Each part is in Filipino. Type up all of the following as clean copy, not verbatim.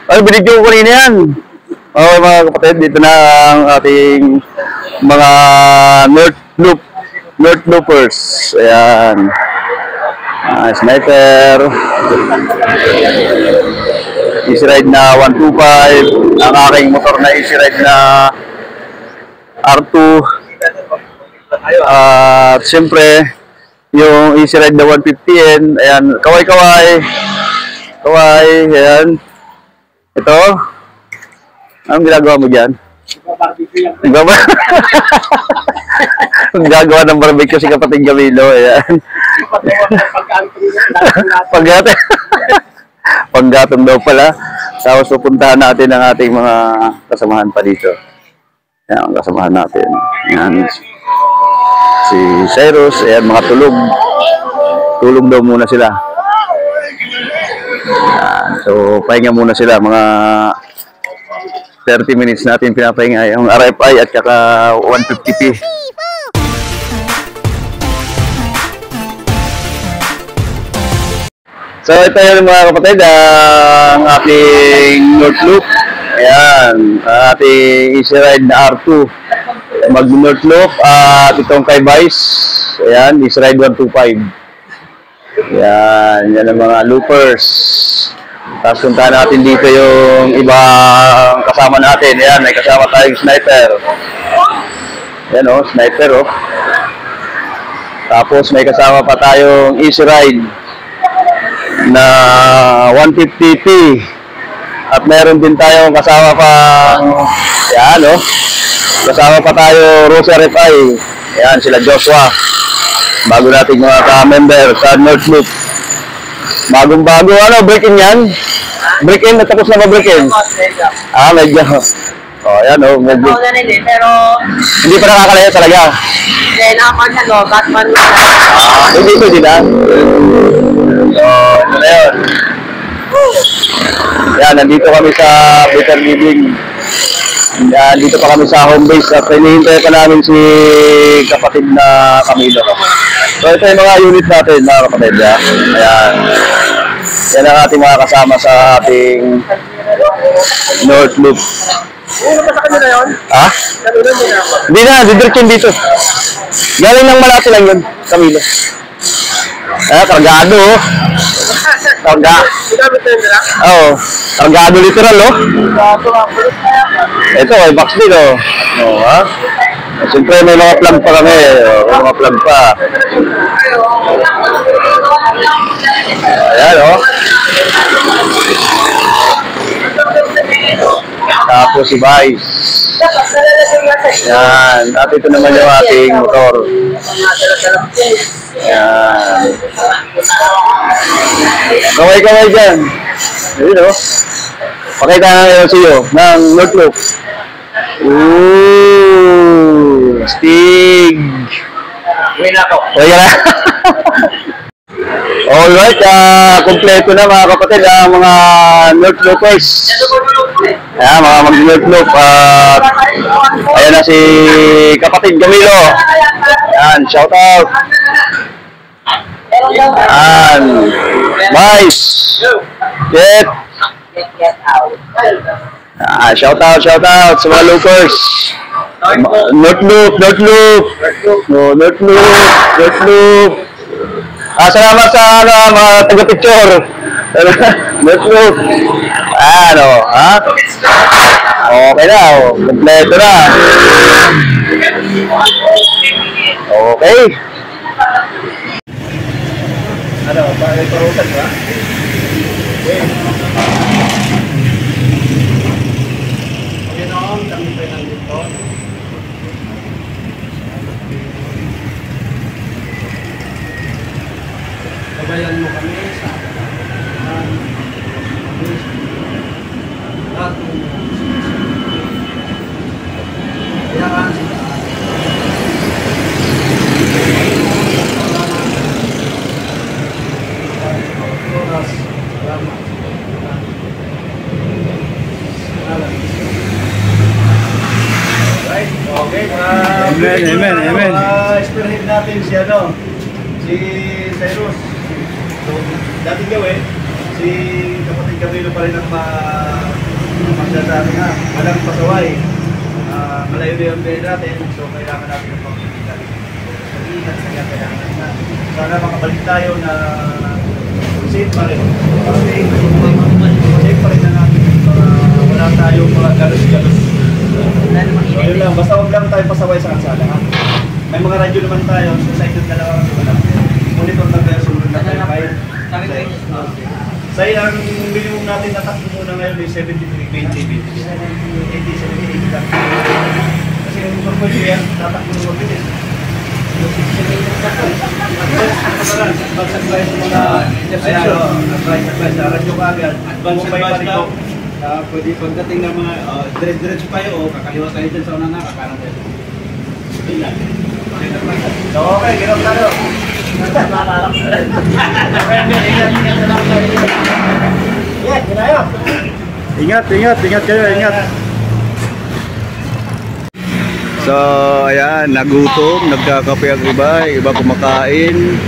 Ay, binigyan ko kanina yan. Okay mga kapatid, dito na ang ating mga North Loopers. Ayan. Sniper. Easy ride na 125. Ang aking motor na easy ride na R2. At siyempre, yung easy ride na 150N. Ayan, kaway-kaway. Kaway, ayan. Ito. Anong ginagawa mo dyan? Gagawa ng barbecue si kapatid Camilo. Ayan. Panggatong daw pala. Tapos pupuntahan natin ang ating mga kasamahan pa dito. Ayan, ang kasamahan natin. Ayan. Si Cyrus. Ayan, mga tulog. Tulog daw muna sila. Ayan. So, pahinga muna sila. Mga 30 minutes natin pinapahinga. Yung RFI at kaka 150p. So ito yun mga kapatid, ang ating North Loop. Ayan, ating easy ride na R2. Mag North Loop at itong kay Vice. Ayan, easy ride 125. Ayan, yan ang mga loopers. Tapos puntahan natin dito yung ibang kasama natin. Ayan, may kasama tayong sniper. Ayan o, sniper o. Tapos may kasama pa tayong easy ride na 150p at meron din tayong kasama pa yan o, kasama pa tayo Rosa RFI. Yan sila Joshua, bago nating mga ka-member sa North Loop. Bagong bago ano, break-in yan, break-in, natapos na ba break-in? Medyo yan o, medyo pero hindi pa nakakalayo talaga. Then ako sa Batman hindi ito sila. So, ito na yun. Yan, nandito kami sa Better Living. Yan, dito pa kami sa home base at hinihintay pa namin si kapatid na Camilo. So, ito yung mga unit natin, mga kapatid. Ayan. Yan ang ating mga kasama sa ating North Loop. Sa kanila yun? Ha? Hindi na, didirkin dito. Galing ng Malate lang yun, Camilo. Kargado oh. Oo, kargado literal oh. Ito ay box din oh. Oo ha. Siyempre may mga plug pa kami. May mga plug pa. Ayan oh. Tapos si Vice. Yan. At ito naman yung ating motor. Yan. Kaway-kaway dyan. Ayun o. Pakita na yun sa iyo ng North Loop. Ooh. Stig. Uwi na ako. Uwi na. Alright. Kompleto na mga kapatid ang mga North Loopers. Ayan, mga mag-North Loop. Ayan na si kapatid Camilo. Ayan, shout out. Ayan. Vice. Jet. Shout out sa mga loopers. North Loop. North Loop. Salamat sa mga taga-picture. North Loop. Ano, ha? Okay na, kompleto na. Okay. Ano, bakit parusan ba? Okay noon, kami pa lang dito. Sabayan mo kami sa Amen. Explain natin si Cyrus. So, dating gawin, si kapatid Camilo pa rin ang Magsasabi nga, walang pasaway. Malayo yung pera natin, so kailangan natin ng pangkikitan. So, ingat kaya kailangan na. Sana makabalik tayo na safe pa rin. Safe pa rin na natin. Wala tayong mga galos-galos. So, yun lang, basta huwag lang tayo pasaway sa kansala. Ha? May mga radyo naman tayo, sa side ng dalawa kami wala. Monitor lang tayo, sunod lang tayo. Sa ang minimum natin na takbo muna ngayon ay 73-20 bits. 80-78 lang. Kasi yung purpose ko yan, tatakbo ng mabilis. Advance advice sa mga advice sa radyo ka agad. Advance advice na pwede pagdating ng mga diretso tayo o kakaliwa tayo dyan sa unang nakakaroon tayo. Okay, gano'n tayo. Ingat kayo, ingat. So, ayan, nagutom, nagkakape ang iba kumakain.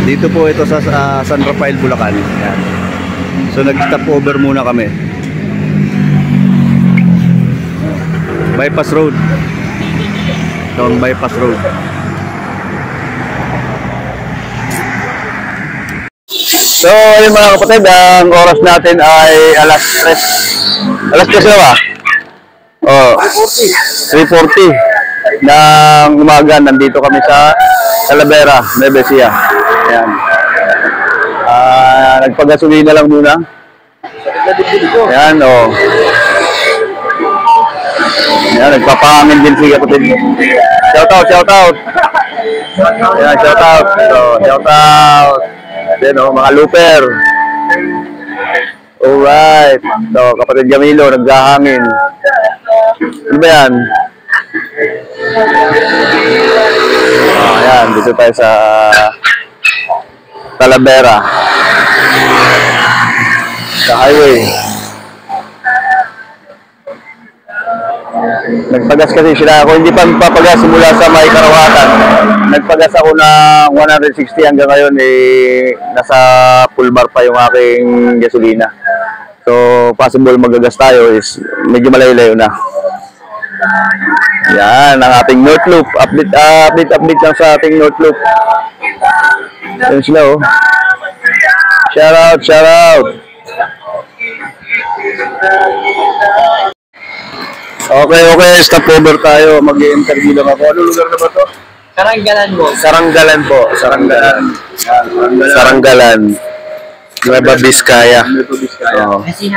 Dito po ito sa San Rafael, Bulacan. Ayan. So, nag-stop over muna kami. Bypass Road. Ito ang Bypass Road. So, ayun mga kapatid, ang oras natin ay alas 3. Alas 3 na ba? Oh, 3:40 ng umaga. Nandito kami sa Talavera, Nueva Ecija. Ayan. Nagpagasolina lang muna. Ayan, oh. Ayan, nagpapahangin din si kapatid. Shout out. Ayan, shout out. So, shout out. Ayan, oh, mga looper. Alright. So, kapatid Jamilo, naghahangin. Ano ba yan? Ayan, dito tayo sa Talavera. Sa highway. Nagpagas kasi sila ako. Hindi pa papagas simula sa may Karawatan. Nagpagas ako ng 160 hanggang ngayon nasa full bar pa yung aking gasolina. So, possible magagas tayo is medyo malayo-layo na. Yan, ang ating North Loop. Update lang sa ating North Loop. Yan sila, oh. Shout out. Okay, stop over tayo. Mag-i-interview lang ako. Ano lugar na ba to? Saranggalan. Nueva Vizcaya. Oh. Hindi,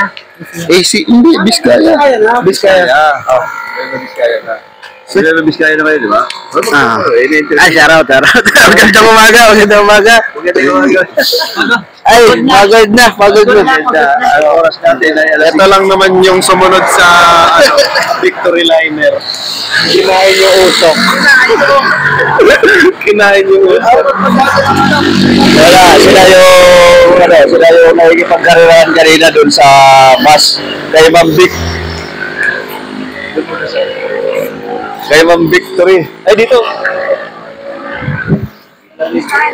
Vizcaya. Oh. Nueva Vizcaya na kayo, di ba? Shout out. Magandang umaga. Ay, pagod na. Oras natin ay alas. Ito lang naman yung sumunod sa Victory Liner. Kinain yung usok. Wala, sila yung nakikipagkarirahan kanina dun sa bus kay Ma'am Victory. Ay, dito.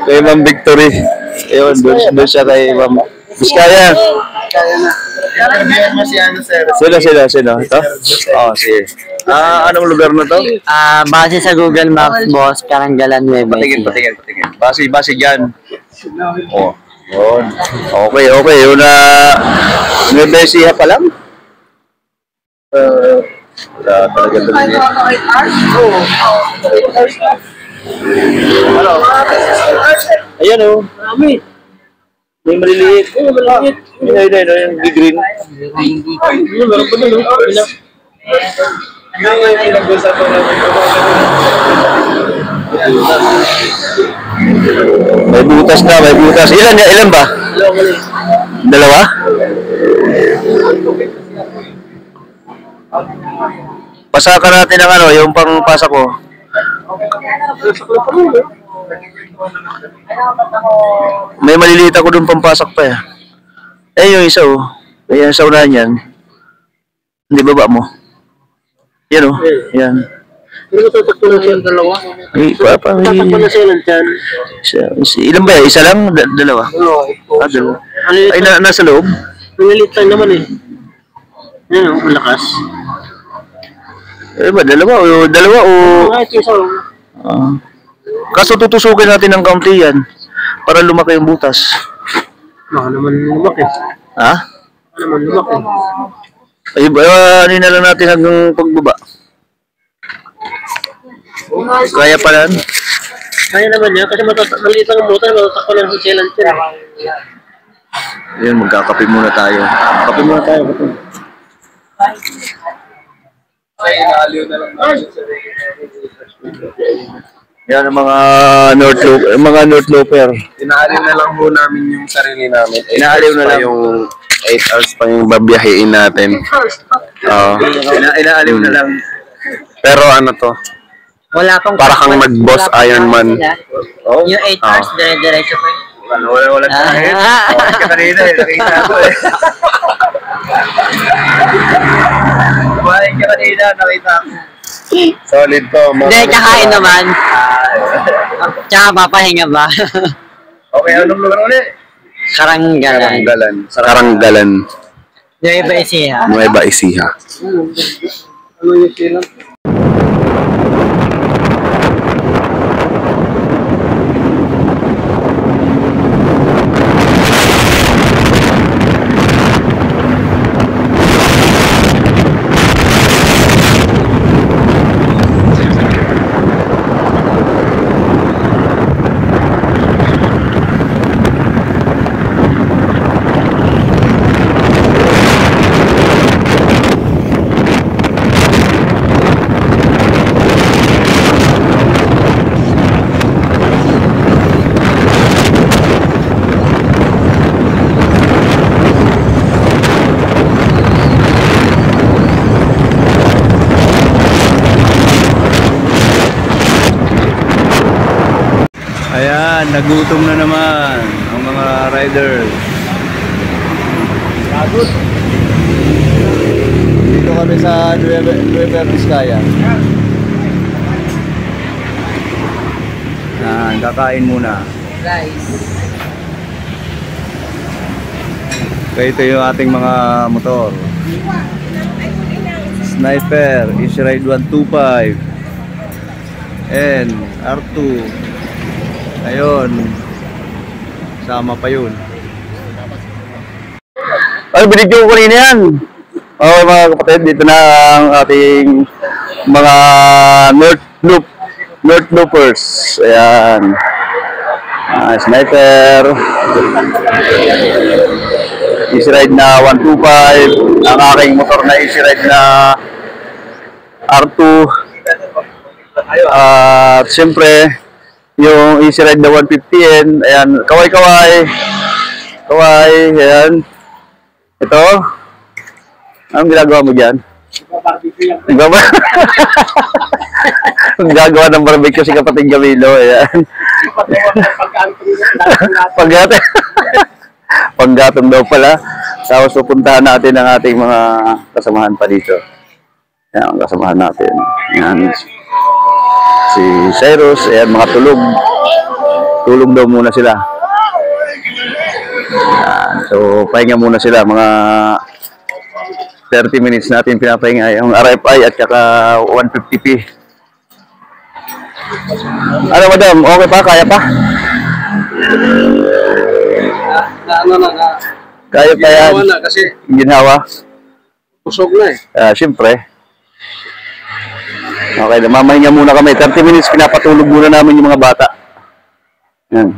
Kay Ma'am Victory. Ayun, doon siya kay Ma'am Vizcaya. Sino? Ito? Oh, sige. Anong lugar na to? Base sa Google Maps, boss, Saranggalan, Nueva Ecija. Patingin. Base dyan. Oh. Yun. Okay. Yun na Nueva Ecija pa lang? Wala talaga doon yun. Ayan, oh. May maliliit. Ayun, yung green. Meron pa doon. May butas. Ilan ba? Dalawa? Pasakan natin ang yung pangpasa ko. May maliliit ako doon pampasak pa eh. Yung isa oh. Ayan sa unahan yan. Hindi baba mo. Yan oh. Yan. Pero tatakbo na siya dalawa. Tatakbo na siya lang dyan. Ilan ba yan? Isa lang? Dalawa? Oo. Dalawa. Ay, nasa loob? Nangalit lang naman eh. Ano, ang lakas. Eh ba, dalawa o... Ito isa. Kaso tutusukin natin ng kaunti yan para lumaki yung butas. Baka naman lumaki. Ha? Baka naman lumaki. Ay, ano na lang natin hanggang pagbaba. Kaya pa yan? Kaya naman yan, kasi maliit ang motor, matatakpan lang sa sealant yan. Ayun, magkakape muna tayo. Kape muna tayo. Ay, inaaliw na lang natin sa Yan ang mga North Loper. Inaaliw na lang po namin yung sarili namin. Inaaliw na lang. Yung 8 hours pa yung babiyahiin natin. Oo. Inaaliw na lang. Pero ano to? Wala pang... Para kang mag-boss Ironman. Oh? Yung 8 hours, dire-diretso pa yun. Wala kahit. Kanina nakita ko eh. Kumain ka kanina, nakita ko. Solid to. Hindi, kakain naman. Tsaka papahinga ba? Okay, anong lugar ulit? Karanggalan. Karanggalan. Yung iba isiha. Nueva Ecija. Ano yung silang? Ayan, nagutom na naman ang mga riders. Dito kami sa Nueva Vizcaya. Kakain muna. Kaya ito yung ating mga motor. Sniper, Easy Ride 125 and R2. Ayun, sama pa yun. Ay, binidyo ko kanina yan. Okay mga kapatid, dito na ang ating mga North Loopers. Ayan. Sniper. Easy Ride na 125. Ang aking motor na Easy Ride na R2. At siyempre, yung Easy Ride na 150N, ayan, kaway, ayan. Ito, anong ginagawa mo dyan? Gagawa ng barbecue si kapatid Camilo, ayan. Panggatong daw pala. Tapos pupuntahan natin ang ating mga kasamahan pa dito. Ayan, ang kasamahan natin. Ayan. Si Cyrus, ayan, mga tulog. Tulog daw muna sila. Ayan, so, pahinga muna sila. Mga 30 minutes natin pinapahinga. Yung RFI at saka 150p. Ano, madam? Okay pa? Kaya pa? Kaya pa yan. Ginawa na kasi Ginawa? usog na eh. Siyempre. Okay, mamahinga muna kami. 30 minutes, pinapatulog muna namin yung mga bata. Yan.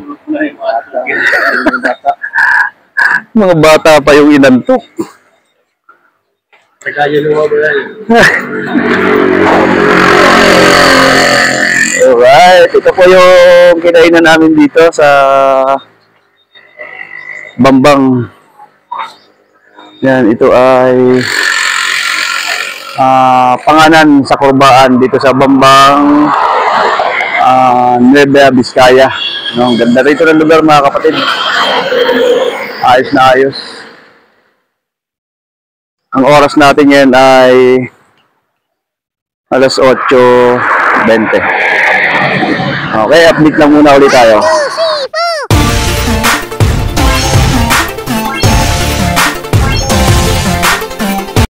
Mga bata pa yung inantok. Kaya luwa mo yan. Alright, ito po yung kinainan namin dito sa Bambang. Yan, ito ay panganan sa kurbaan dito sa Bambang, Nueva Vizcaya. No, ang ganda rito ng lugar mga kapatid. Ayos na ayos. Ang oras natin ngayon ay alas 8:20. Okay, update lang muna ulit tayo.